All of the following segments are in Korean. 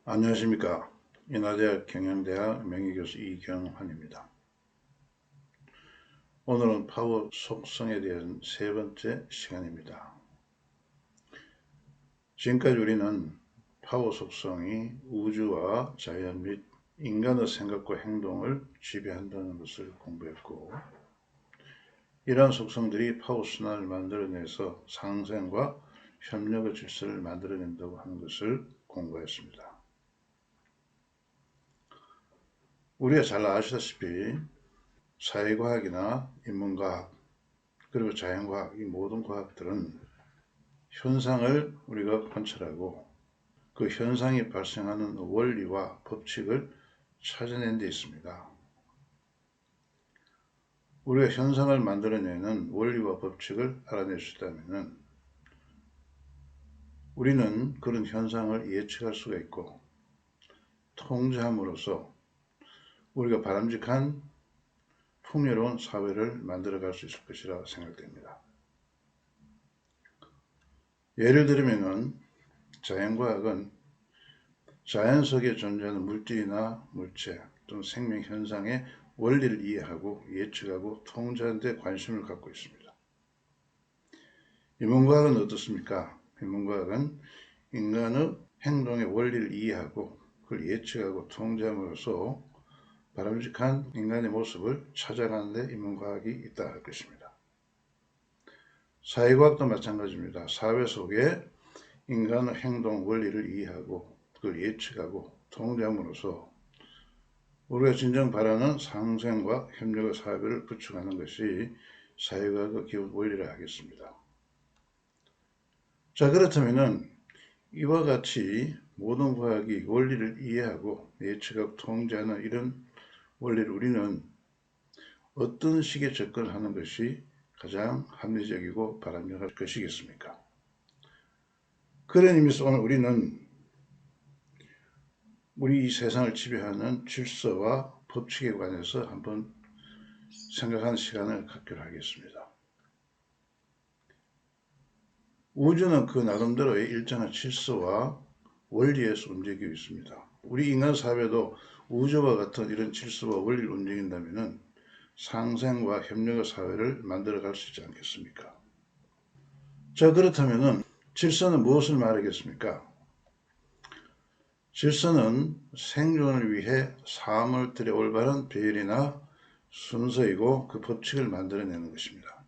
안녕하십니까. 인하대학 경영대학 명예교수 이경환입니다. 오늘은 파워 속성에 대한 세 번째 시간입니다. 지금까지 우리는 파워 속성이 우주와 자연 및 인간의 생각과 행동을 지배한다는 것을 공부했고, 이러한 속성들이 파워 순환을 만들어내서 상생과 협력의 질서를 만들어낸다고 하는 것을 공부했습니다. 우리가 잘 아시다시피 사회과학이나 인문과학 그리고 자연과학, 이 모든 과학들은 현상을 우리가 관찰하고 그 현상이 발생하는 원리와 법칙을 찾아낸 데 있습니다. 우리가 현상을 만들어내는 원리와 법칙을 알아낼 수 있다면 우리는 그런 현상을 예측할 수가 있고 통제함으로써 우리가 바람직한 풍요로운 사회를 만들어갈 수 있을 것이라 생각됩니다. 예를 들면 자연과학은 자연 속에 존재하는 물질이나 물체 또는 생명 현상의 원리를 이해하고 예측하고 통제하는 데 관심을 갖고 있습니다. 인문과학은 어떻습니까? 인문과학은 인간의 행동의 원리를 이해하고 그걸 예측하고 통제함으로써 바람직한 인간의 모습을 찾아가는 데 인문과학이 있다 할 것입니다. 사회과학도 마찬가지입니다. 사회 속에 인간의 행동 원리를 이해하고 그걸 예측하고 통제함으로써 우리가 진정 바라는 상생과 협력의 사회를 구축하는 것이 사회과학의 기본 원리라 하겠습니다. 자, 그렇다면 이와 같이 모든 과학이 원리를 이해하고 예측하고 통제하는 이런 원리를 우리는 어떤 식의 접근을 하는 것이 가장 합리적이고 바람직할 것이겠습니까? 그런 의미에서 오늘 우리는 우리 이 세상을 지배하는 질서와 법칙에 관해서 한번 생각하는 시간을 갖기로 하겠습니다. 우주는 그 나름대로의 일정한 질서와 원리에서 움직이고 있습니다. 우리 인간 사회도 우주와 같은 이런 질서와 원리를 움직인다면 상생과 협력의 사회를 만들어갈 수 있지 않겠습니까? 자, 그렇다면 질서는 무엇을 말하겠습니까? 질서는 생존을 위해 삶을 들여 올바른 배열이나 순서이고 그 법칙을 만들어내는 것입니다.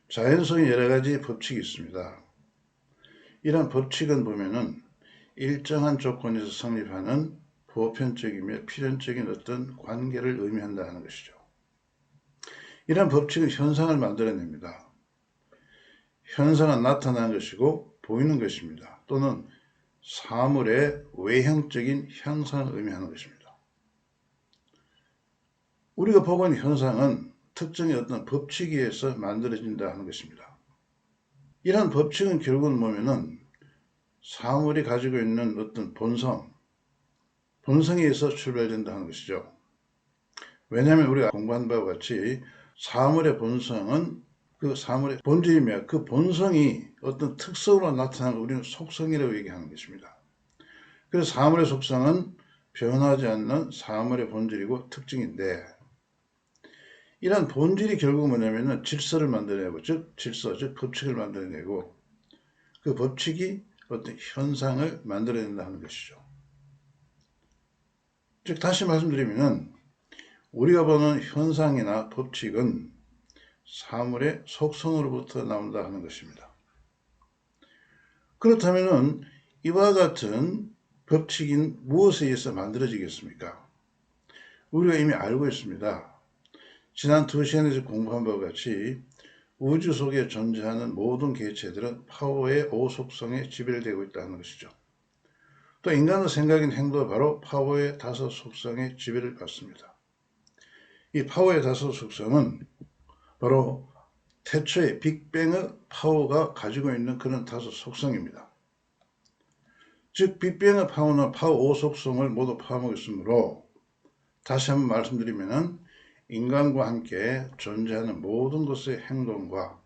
자연 속에 여러 가지 법칙이 있습니다. 이런 법칙은 보면은 일정한 조건에서 성립하는 보편적이며 필연적인 어떤 관계를 의미한다 하는 것이죠. 이런 법칙은 현상을 만들어냅니다. 현상은 나타나는 것이고 보이는 것입니다. 또는 사물의 외형적인 형상을 의미하는 것입니다. 우리가 보고 있는 현상은 특정의 어떤 법칙에 의해서 만들어진다 하는 것입니다. 이러한 법칙은 결국은 보면은 사물이 가지고 있는 어떤 본성에 의해서 출발된다 하는 것이죠. 왜냐하면 우리가 공부한 바와 같이 사물의 본성은 그 사물의 본질이며 그 본성이 어떤 특성으로 나타나는 걸 우리는 속성이라고 얘기하는 것입니다. 그래서 사물의 속성은 변하지 않는 사물의 본질이고 특징인데 이런 본질이 결국 뭐냐면은 질서를 만들어내고 즉 질서, 즉 법칙을 만들어내고 그 법칙이 어떤 현상을 만들어낸다 하는 것이죠. 즉 다시 말씀드리면은 우리가 보는 현상이나 법칙은 사물의 속성으로부터 나온다 하는 것입니다. 그렇다면은 이와 같은 법칙인 무엇에 의해서 만들어지겠습니까? 우리가 이미 알고 있습니다. 지난 2시간에서 공부한 바와 같이 우주 속에 존재하는 모든 개체들은 파워의 5속성에 지배되고 있다는 것이죠. 또 인간의 생각인 행동은 바로 파워의 5속성에 지배를 받습니다. 이 파워의 5속성은 바로 태초의 빅뱅의 파워가 가지고 있는 그런 5속성입니다. 즉 빅뱅의 파워는 파워 5속성을 모두 포함하고 다시 한번 말씀드리면 인간과 함께 존재하는 모든 것의 행동과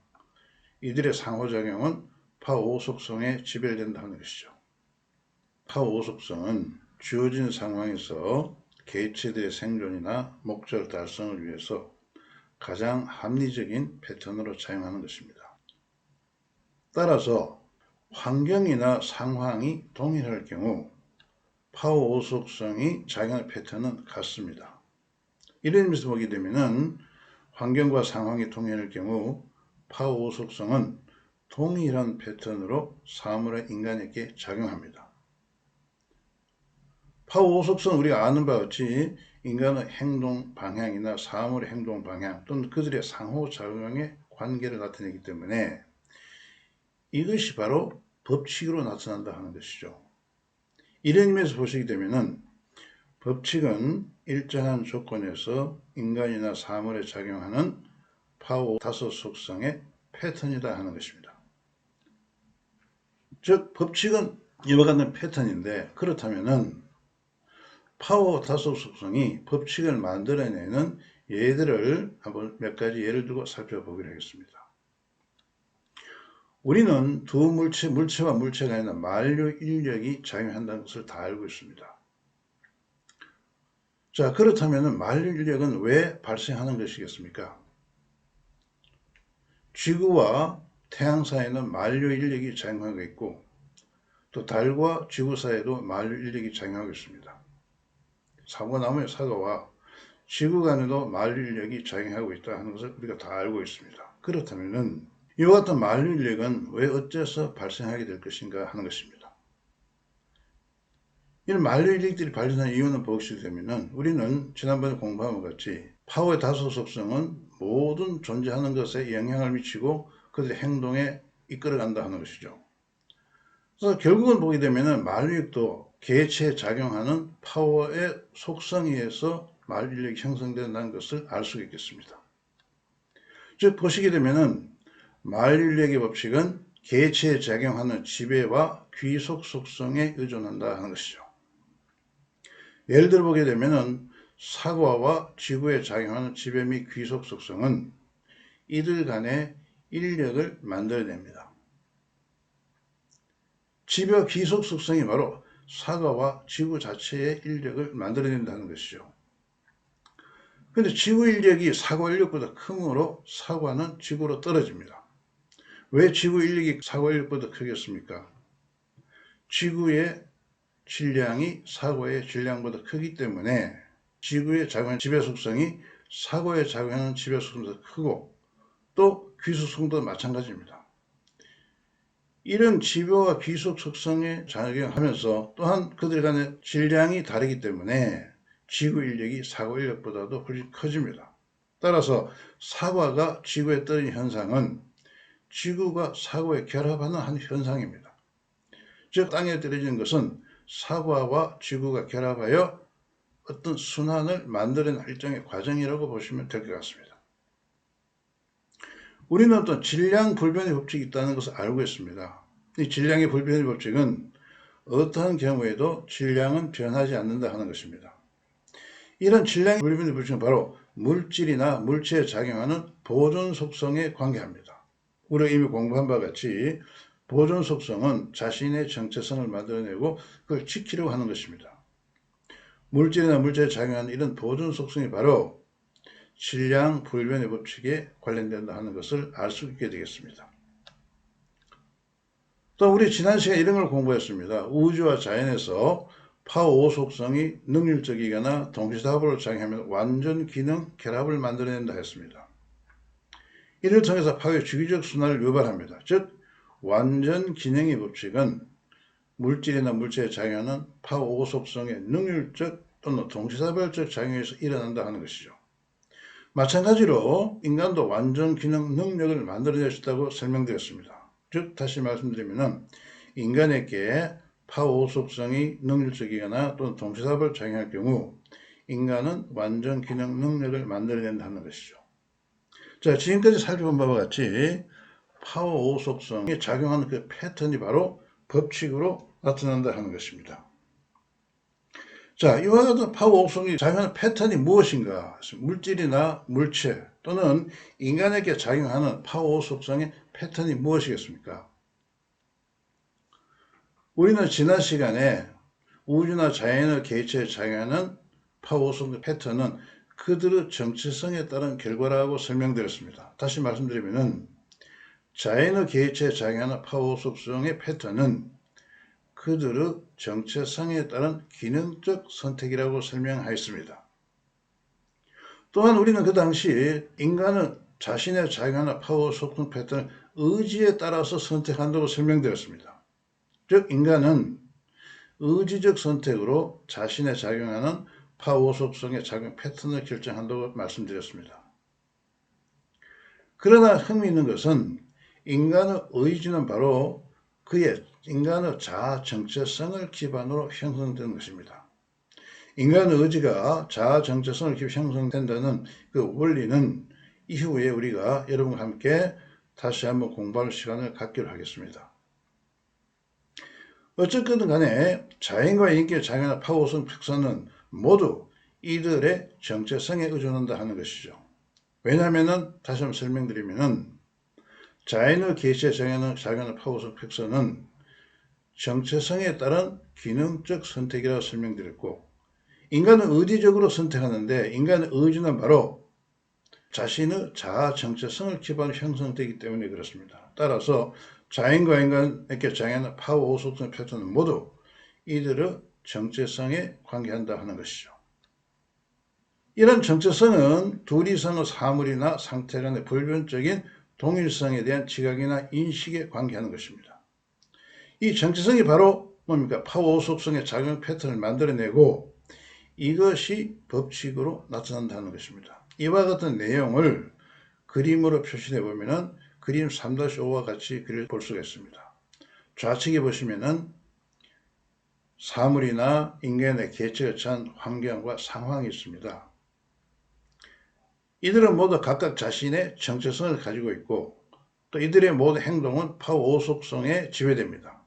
이들의 상호작용은 파워 5속성에 지배된다는 것이죠. 파워 5 속성은 주어진 상황에서 개체들의 생존이나 목적 달성을 위해서 가장 합리적인 패턴으로 작용하는 것입니다. 따라서 환경이나 상황이 동일할 경우 파워 5 속성이 작용하는 패턴은 같습니다. 이런 의미에서 보게 되면 환경과 상황이 동일할 경우 파워 5 속성은 동일한 패턴으로 사물의 인간에게 작용합니다. 파워 5 속성은 우리가 아는 바와 같이 인간의 행동 방향이나 사물의 행동 방향 또는 그들의 상호작용의 관계를 나타내기 때문에 이것이 바로 법칙으로 나타난다 하는 것이죠. 이런 의미에서 보시게 되면 법칙은 일정한 조건에서 인간이나 사물에 작용하는 파워 5 속성의 패턴이다 하는 것입니다. 즉 법칙은 이와 같은 패턴인데, 그렇다면 파워 5 속성이 법칙을 만들어내는 예들을 한번 몇 가지 예를 들고 살펴보기로 하겠습니다. 우리는 두 물체와 물체가 아니라 만류 인력이 작용한다는 것을 다 알고 있습니다. 자, 그렇다면 만류 인력은 왜 발생하는 것이겠습니까? 지구와 태양 사이에는 만류 인력이 작용하고 있고, 또 달과 지구 사이에도 만류 인력이 작용하고 있습니다. 사고나무의 사과와 지구 간에도 만류 인력이 작용하고 있다 하는 것을 우리가 다 알고 있습니다. 그렇다면 이와 같은 만류 인력은 왜 어째서 발생하게 될 것인가 하는 것입니다. 이런 만류 인력들이 발생하는 이유는 무엇이 되면 우리는 지난번에 공부한 것 같이 파워의 5 속성은 모든 존재하는 것에 영향을 미치고 그들의 행동에 이끌어간다 하는 것이죠. 그래서 결국은 보게 되면 만류력도 개체에 작용하는 파워의 속성에 의해서 만류력이 형성된다는 것을 알 수 있겠습니다. 즉 보시게 되면 만류력의 법칙은 개체에 작용하는 지배와 귀속 속성에 의존한다 하는 것이죠. 예를 들어 보게 되면 사과와 지구에 작용하는 지배 및 귀속 속성은 이들 간의 인력을 만들어냅니다. 지배와 귀속 속성이 바로 사과와 지구 자체의 인력을 만들어낸다는 것이죠. 그런데 지구 인력이 사과 인력보다 크므로 사과는 지구로 떨어집니다. 왜 지구 인력이 사과 인력보다 크겠습니까? 지구의 질량이 사과의 질량보다 크기 때문에 지구에 작용하는 지배 속성이 사과에 작용하는 지배 속성보다 크고, 또 귀속 속성도 마찬가지입니다. 이런 지배와 귀속 속성에 작용하면서 또한 그들 간의 질량이 다르기 때문에 지구 인력이 사과 인력보다도 훨씬 커집니다. 따라서 사과가 지구에 떨어진 현상은 지구가 사과에 결합하는 한 현상입니다. 즉 땅에 떨어지는 것은 사과와 지구가 결합하여 어떤 순환을 만들어낸 일종의 과정이라고 보시면 될 것 같습니다. 우리는 또 질량 불변의 법칙이 있다는 것을 알고 있습니다. 이 질량의 불변의 법칙은 어떠한 경우에도 질량은 변하지 않는다 하는 것입니다. 이런 질량 불변의 법칙은 바로 물질이나 물체에 작용하는 보존 속성에 관계합니다. 우리가 이미 공부한 바와 같이 보존 속성은 자신의 정체성을 만들어내고 그걸 지키려고 하는 것입니다. 물질이나 물체에 작용하는 이런 보존 속성이 바로 질량 불변의 법칙에 관련된다 하는 것을 알 수 있게 되겠습니다. 또 우리 지난 시간에 이런 걸 공부했습니다. 우주와 자연에서 파워 5 속성이 능률적이거나 동시다발로 작용하면 완전 기능 결합을 만들어낸다 했습니다. 이를 통해서 파워의 주기적 순환을 유발합니다. 즉 완전 기능의 법칙은 물질이나 물체에 작용하는 파워 5 속성의 능률적 또는 동시다발적 작용에서 일어난다 하는 것이죠. 마찬가지로 인간도 완전 기능 능력을 만들어낼 수 있다고 설명되었습니다. 즉 다시 말씀드리면 인간에게 파워 5 속성이 능률적이거나 또는 동시다발로 작용할 경우 인간은 완전 기능 능력을 만들어낸다는 것이죠. 자, 지금까지 살펴본 바와 같이 파워 5 속성에 작용하는 그 패턴이 바로 법칙으로 나타난다 하는 것입니다. 자, 이와 같은 파워 5 속성이 작용하는 패턴이 무엇인가? 물질이나 물체 또는 인간에게 작용하는 파워 5 속성의 패턴이 무엇이겠습니까? 우리는 지난 시간에 우주나 자연의 개체에 작용하는 파워속 패턴은 그들의 정체성에 따른 결과라고 설명드렸습니다. 다시 말씀드리면 자연의 개체에 작용하는 파워 속성의 패턴은 그들의 정체성에 따른 기능적 선택이라고 설명하였습니다. 또한 우리는 그 당시 인간은 자신의 작용하는 파워 속성 패턴을 의지에 따라서 선택한다고 설명드렸습니다. 즉 인간은 의지적 선택으로 자신의 작용하는 파워 속성의 작용 패턴을 결정한다고 말씀드렸습니다. 그러나 흥미있는 것은 인간의 의지는 바로 그의 인간의 자아 정체성을 기반으로 형성되는 것입니다. 인간의 의지가 자아 정체성을 기반으로 형성된다는 그 원리는 이후에 우리가 여러분과 함께 다시 한번 공부할 시간을 갖기로 하겠습니다. 어쨌든 간에 자연과 인격에 작용하는 파워성 특성은 모두 이들의 정체성에 의존한다 하는 것이죠. 왜냐하면 다시 한번 설명드리면 자연의 개체에 작용하는 파워성 특성은 정체성에 따른 기능적 선택이라고 설명드렸고 인간은 의지적으로 선택하는데 인간의 의지는 바로 자신의 자아 정체성을 기반으로 형성되기 때문에 그렇습니다. 따라서 자연과 인간에게 작용하는 파워 속성 패턴은 모두 이들의 정체성에 관계한다 하는 것이죠. 이런 정체성은 둘 이상의 사물이나 상태 간의 불변적인 동일성에 대한 지각이나 인식에 관계하는 것입니다. 이 정체성이 바로 뭡니까? 파워 속성의 작용 패턴을 만들어내고 이것이 법칙으로 나타난다는 것입니다. 이와 같은 내용을 그림으로 표시해 보면은 그림 3-5와 같이 그릴 볼 수가 있습니다. 좌측에 보시면은 사물이나 인간의 개체에 처한 환경과 상황이 있습니다. 이들은 모두 각각 자신의 정체성을 가지고 있고 또 이들의 모든 행동은 파워 속성에 지배됩니다.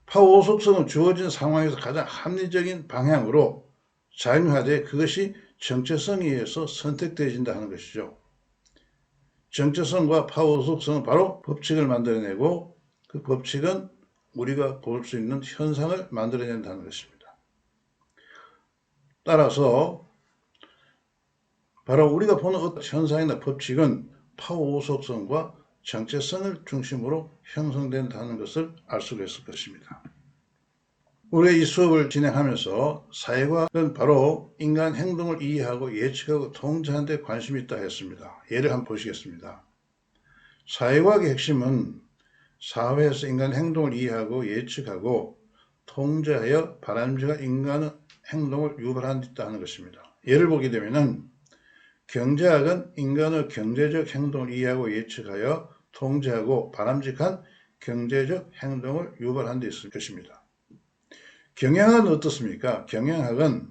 파워 속성은 주어진 상황에서 가장 합리적인 방향으로 작용하되 그것이 정체성에 의해서 선택되어진다 하는 것이죠. 정체성과 파워 속성은 바로 법칙을 만들어내고 그 법칙은 우리가 볼 수 있는 현상을 만들어낸다는 것입니다. 따라서 바로 우리가 보는 어떤 현상이나 법칙은 파워 속성과 정체성을 중심으로 형성된다는 것을 알 수가 있을 것입니다. 우리가 이 수업을 진행하면서 사회과학은 바로 인간 행동을 이해하고 예측하고 통제하는 데 관심이 있다 했습니다. 예를 한번 보시겠습니다. 사회과학의 핵심은 사회에서 인간 행동을 이해하고 예측하고 통제하여 바람직한 인간의 행동을 유발하는 데 있다 하는 것입니다. 예를 보게 되면은 경제학은 인간의 경제적 행동을 이해하고 예측하여 통제하고 바람직한 경제적 행동을 유발하는 데 있을 것입니다. 경영학은 어떻습니까? 경영학은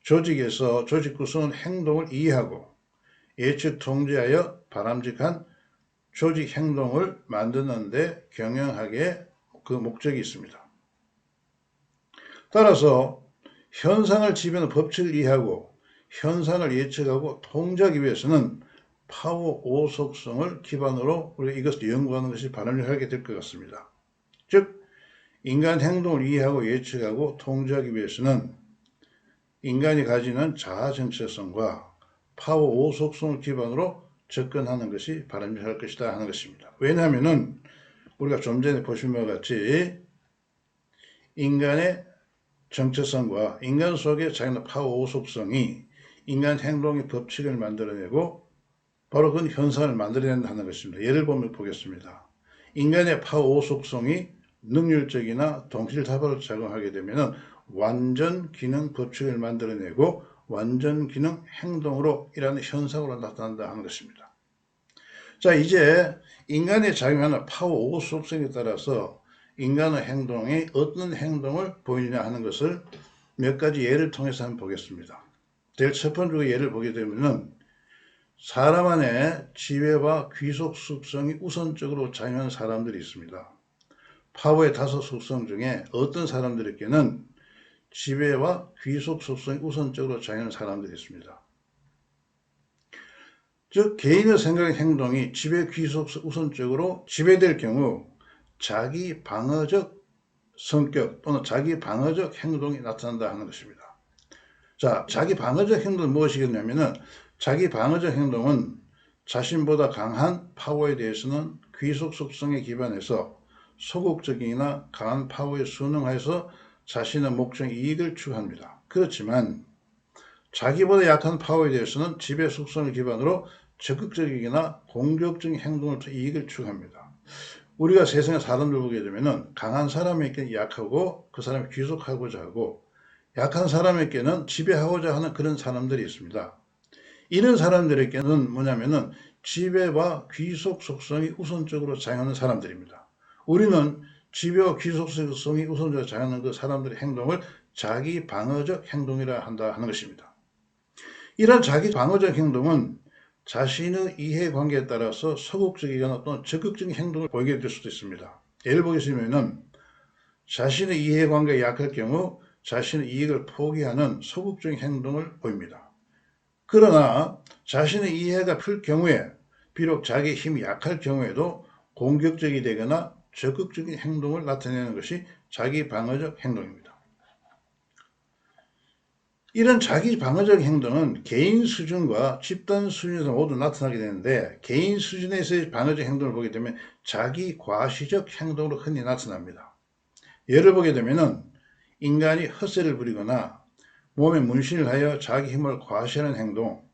조직에서 조직 구성원 행동을 이해하고 예측 통제하여 바람직한 조직 행동을 만드는데 경영학의 그 목적이 있습니다. 따라서 현상을 지배하는 법칙을 이해하고 현상을 예측하고 통제하기 위해서는 파워 5 속성을 기반으로 우리가 이것을 연구하는 것이 바람직하게 될 것 같습니다. 즉 인간 행동을 이해하고 예측하고 통제하기 위해서는 인간이 가지는 자아 정체성과 파워 5 속성을 기반으로 접근하는 것이 바람직할 것이다 하는 것입니다. 왜냐하면 우리가 좀 전에 보신 바와 같이 인간의 정체성과 인간 속에 자기는 파워 5 속성이 인간 행동의 법칙을 만들어내고 바로 그런 현상을 만들어낸다는 것입니다. 예를 보겠습니다. 인간의 파워 5 속성이 능률적이나 동실다발로 작용하게 되면 완전 기능 법칙을 만들어내고 완전 기능 행동으로 일하는 현상으로 나타난다 하는 것입니다. 자, 이제 인간이 작용하는 파워 5 속성에 따라서 인간의 행동이 어떤 행동을 보이느냐 하는 것을 몇 가지 예를 통해서 한번 보겠습니다. 제일 첫 번째 예를 보게 되면은 사람 안에 지혜와 귀속 속성이 우선적으로 작용하는 사람들이 있습니다. 파워의 5 속성 중에 어떤 사람들에게는 지배와 귀속 속성이 우선적으로 작용하는 사람들이 있습니다. 즉 개인의 생각과 행동이 지배 귀속 우선적으로 지배될 경우 자기 방어적 성격 또는 자기 방어적 행동이 나타난다 하는 것입니다. 자, 자기 방어적 행동은 무엇이겠냐면은 자기 방어적 행동은 자신보다 강한 파워에 대해서는 귀속 속성에 기반해서 소극적이나 강한 파워에 순응해서 자신의 목적 이익을 추구합니다. 그렇지만 자기보다 약한 파워에 대해서는 지배 속성을 기반으로 적극적이거나 공격적인 행동을 통해 이익을 추구합니다. 우리가 세상의 사람들 보게 되면은 강한 사람에게는 약하고 그 사람을 귀속하고자 하고 약한 사람에게는 지배하고자 하는 그런 사람들이 있습니다. 이런 사람들에게는 뭐냐면은 지배와 귀속 속성이 우선적으로 작용하는 사람들입니다. 우리는 지배와 귀속 속성이 우선적으로 작용하는 그 사람들의 행동을 자기 방어적 행동이라 한다 하는 것입니다. 이런 자기 방어적 행동은 자신의 이해관계에 따라서 소극적이거나 또는 적극적인 행동을 보이게 될 수도 있습니다. 예를 보겠으면 자신의 이해관계가 약할 경우 자신의 이익을 포기하는 소극적인 행동을 보입니다. 그러나 자신의 이해가 클 경우에 비록 자기의 힘이 약할 경우에도 공격적이 되거나 적극적인 행동을 나타내는 것이 자기 방어적 행동입니다. 이런 자기 방어적 행동은 개인 수준과 집단 수준에서 모두 나타나게 되는데 개인 수준에서의 방어적 행동을 보게 되면 자기 과시적 행동으로 흔히 나타납니다. 예를 보게 되면 인간이 헛새를 부리거나 몸에 문신을 하여 자기 힘을 과시하는 행동,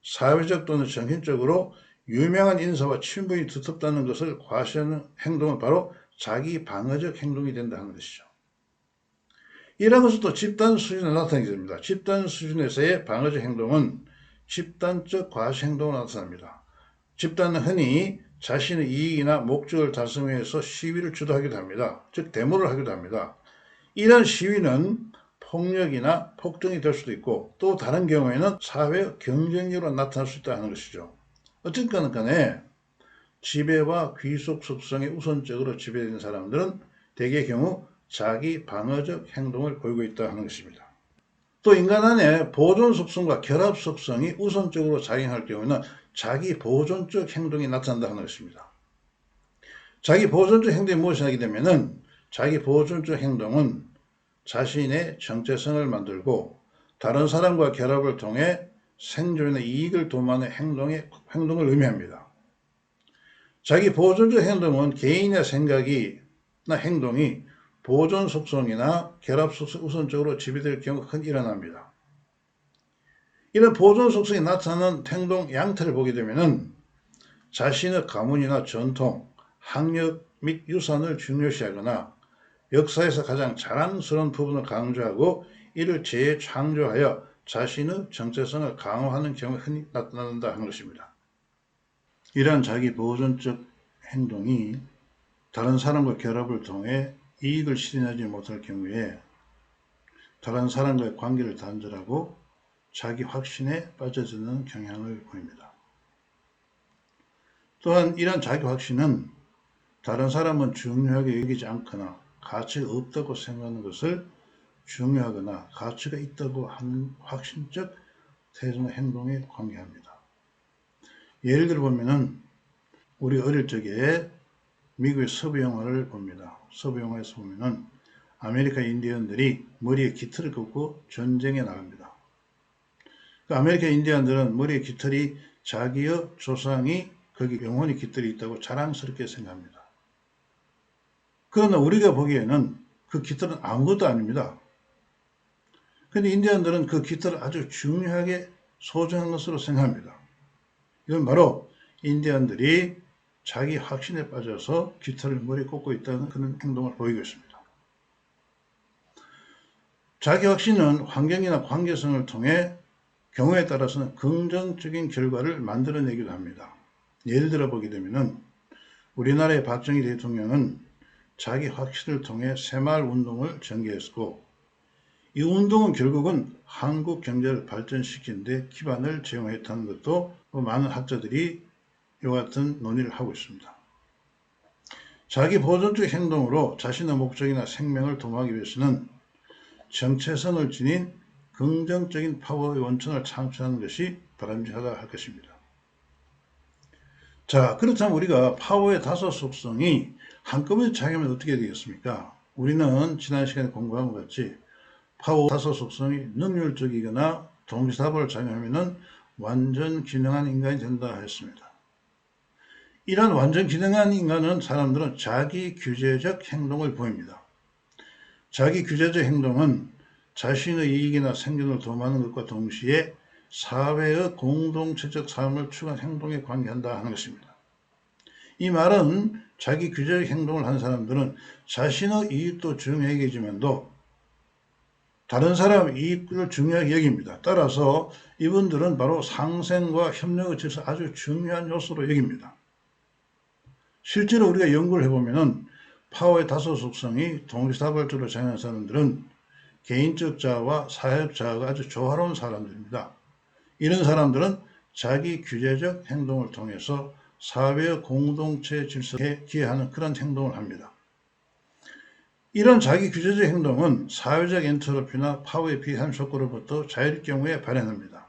사회적 또는 정신적으로 유명한 인사와 친분이 두텁다는 것을 과시하는 행동은 바로 자기 방어적 행동이 된다 하는 것이죠. 이런 것은 또 집단 수준에 나타나게 됩니다. 집단 수준에서의 방어적 행동은 집단적 과시 행동으로 나타납니다. 집단은 흔히 자신의 이익이나 목적을 달성하기 위해서 시위를 주도하기도 합니다. 즉 데모를 하기도 합니다. 이런 시위는 폭력이나 폭동이 될 수도 있고 또 다른 경우에는 사회 경쟁력으로 나타날 수 있다는 것이죠. 어쨌든 간에 지배와 귀속 속성에 우선적으로 지배되는 사람들은 대개의 경우 자기 방어적 행동을 보이고 있다 하는 것입니다. 또 인간 안에 보존 속성과 결합 속성이 우선적으로 작용할 경우는 자기 보존적 행동이 나타난다 하는 것입니다. 자기 보존적 행동이 무엇이 하게 되면은 자기 보존적 행동은 자신의 정체성을 만들고 다른 사람과 결합을 통해 생존의 이익을 도모하는 행동을 의미합니다. 자기 보존적 행동은 개인의 생각이나 행동이 보존 속성이나 결합 속성 우선적으로 지배될 경우 흔히 일어납니다. 이런 보존 속성이 나타나는 행동 양태를 보게 되면 자신의 가문이나 전통, 학력 및 유산을 중요시하거나 역사에서 가장 자랑스러운 부분을 강조하고 이를 재창조하여 자신의 정체성을 강화하는 경우가 흔히 나타난다 하는 것입니다. 이러한 자기 보존적 행동이 다른 사람과 결합을 통해 이익을 실현하지 못할 경우에 다른 사람과의 관계를 단절하고 자기 확신에 빠져드는 경향을 보입니다. 또한 이러한 자기 확신은 다른 사람은 중요하게 여기지 않거나 가치가 없다고 생각하는 것을 중요하거나 가치가 있다고 하는 확신적 태도나 행동에 관계합니다. 예를 들어 보면은 우리 어릴 적에 미국의 서부 영화를 봅니다. 서부 영화에서 보면은 아메리카 인디언들이 머리에 깃털을 꽂고 전쟁에 나갑니다. 그 아메리카 인디언들은 머리에 깃털이 자기의 조상이 거기 영혼의 깃털이 있다고 자랑스럽게 생각합니다. 그러나 우리가 보기에는 그 깃털은 아무것도 아닙니다. 그런데 인디언들은 그 깃털을 아주 중요하게 소중한 것으로 생각합니다. 이건 바로 인디언들이 자기 확신에 빠져서 깃털을 머리에 꽂고 있다는 그런 행동을 보이고 있습니다. 자기 확신은 환경이나 관계성을 통해 경우에 따라서는 긍정적인 결과를 만들어내기도 합니다. 예를 들어 보게 되면 우리나라의 박정희 대통령은 자기 확신을 통해 새마을 운동을 전개했고 이 운동은 결국은 한국 경제를 발전시키는 데 기반을 제공했다는 것도 많은 학자들이 이와 같은 논의를 하고 있습니다. 자기 보존적 행동으로 자신의 목적이나 생명을 도모하기 위해서는 정체성을 지닌 긍정적인 파워의 원천을 창출하는 것이 바람직하다 할 것입니다. 자, 그렇다면 우리가 파워의 다섯 속성이 한꺼번에 작용하면 어떻게 되겠습니까? 우리는 지난 시간에 공부한 것 같이 파워 다소 속성이 능률적이거나 동시다발을 작용하면 완전 기능한 인간이 된다 했습니다. 이런 완전 기능한 인간은 사람들은 자기 규제적 행동을 보입니다. 자기 규제적 행동은 자신의 이익이나 생존을 도모하는 것과 동시에 사회의 공동체적 삶을 추구한 행동에 관계한다 하는 것입니다. 이 말은 자기 규제적 행동을 하는 사람들은 자신의 이익도 중요하게 여기지만도 다른 사람의 이익을 중요하게 여깁니다. 따라서 이분들은 바로 상생과 협력의 질서 아주 중요한 요소로 여깁니다. 실제로 우리가 연구를 해보면 파워의 다소 속성이 동시다발적으로 작용하는 사람들은 개인적 자아와 사회적 자아가 아주 조화로운 사람들입니다. 이런 사람들은 자기 규제적 행동을 통해서 사회의 공동체 질서에 기여하는 그런 행동을 합니다. 이런 자기 규제적 행동은 사회적 엔트로피나 파워의 비합 효과로부터 자유일 경우에 발현합니다.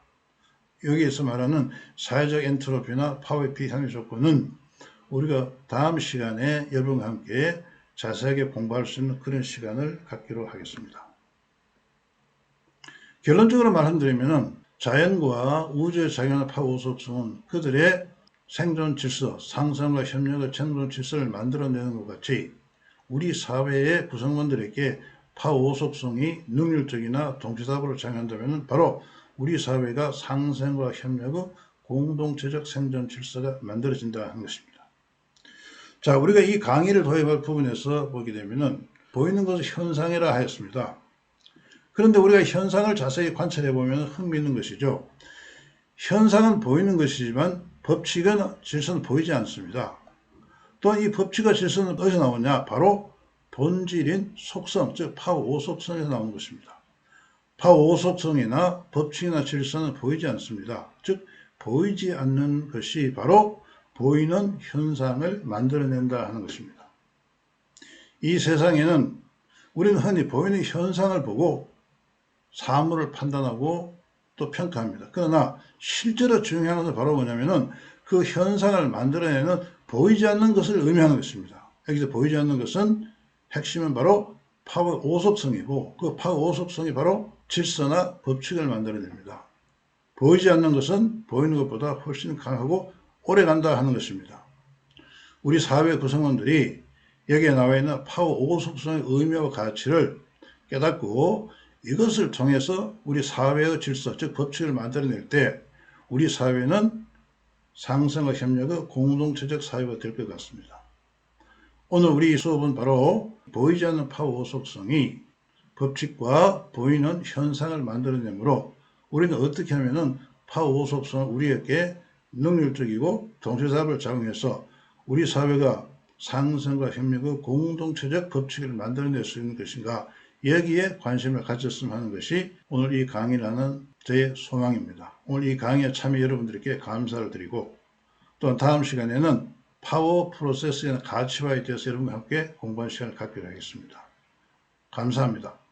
여기에서 말하는 사회적 엔트로피나 파워의 비합 조건은 우리가 다음 시간에 여러분과 함께 자세하게 공부할 수 있는 그런 시간을 갖기로 하겠습니다. 결론적으로 말씀드리면 자연과 우주에 작용하는 파워 속성은 그들의 생존 질서, 상생과 협력의 생존 질서를 만들어내는 것 같이 우리 사회의 구성원들에게 파워 속성이 능률적이나 동시다발로 작용한다면 바로 우리 사회가 상생과 협력의 공동체적 생존 질서가 만들어진다 하는 것입니다. 자, 우리가 이 강의를 도입할 부분에서 보게 되면 보이는 것은 현상이라 하였습니다. 그런데 우리가 현상을 자세히 관찰해 보면 흥미있는 것이죠. 현상은 보이는 것이지만 법칙은 질서는 보이지 않습니다. 또한 이 법칙과 질서는 어디서 나오냐? 바로 본질인 속성, 즉 파워 5속성에서 나오는 것입니다. 파워 5속성이나 법칙이나 질서는 보이지 않습니다. 즉 보이지 않는 것이 바로 보이는 현상을 만들어낸다 하는 것입니다. 이 세상에는 우리는 흔히 보이는 현상을 보고 사물을 판단하고 또 평가합니다. 그러나 실제로 중요한 것은 바로 뭐냐면은 그 현상을 만들어내는 보이지 않는 것을 의미하는 것입니다. 여기서 보이지 않는 것은 핵심은 바로 파워 5속성이고 그 파워 5속성이 바로 질서나 법칙을 만들어냅니다. 보이지 않는 것은 보이는 것보다 훨씬 강하고 오래 간다 하는 것입니다. 우리 사회 구성원들이 여기에 나와 있는 파워 5속성의 의미와 가치를 깨닫고 이것을 통해서 우리 사회의 질서, 즉 법칙을 만들어낼 때 우리 사회는 상생과 협력의 공동체적 사회가 될 것 같습니다. 오늘 우리 수업은 바로 보이지 않는 파워 5속성이 법칙과 보이는 현상을 만들어내므로 우리는 어떻게 하면은 파워 5속성을 우리에게 능률적이고 동시다발을 작용해서 우리 사회가 상생과 협력의 공동체적 법칙을 만들어낼 수 있는 것인가, 여기에 관심을 가졌으면 하는 것이 오늘 이 강의를 하는 저의 소망입니다. 오늘 이 강의에 참여 여러분들께 감사를 드리고 또 다음 시간에는 파워 프로세스의 가치화에 대해서 여러분과 함께 공부하는 시간을 갖기로 하겠습니다. 감사합니다.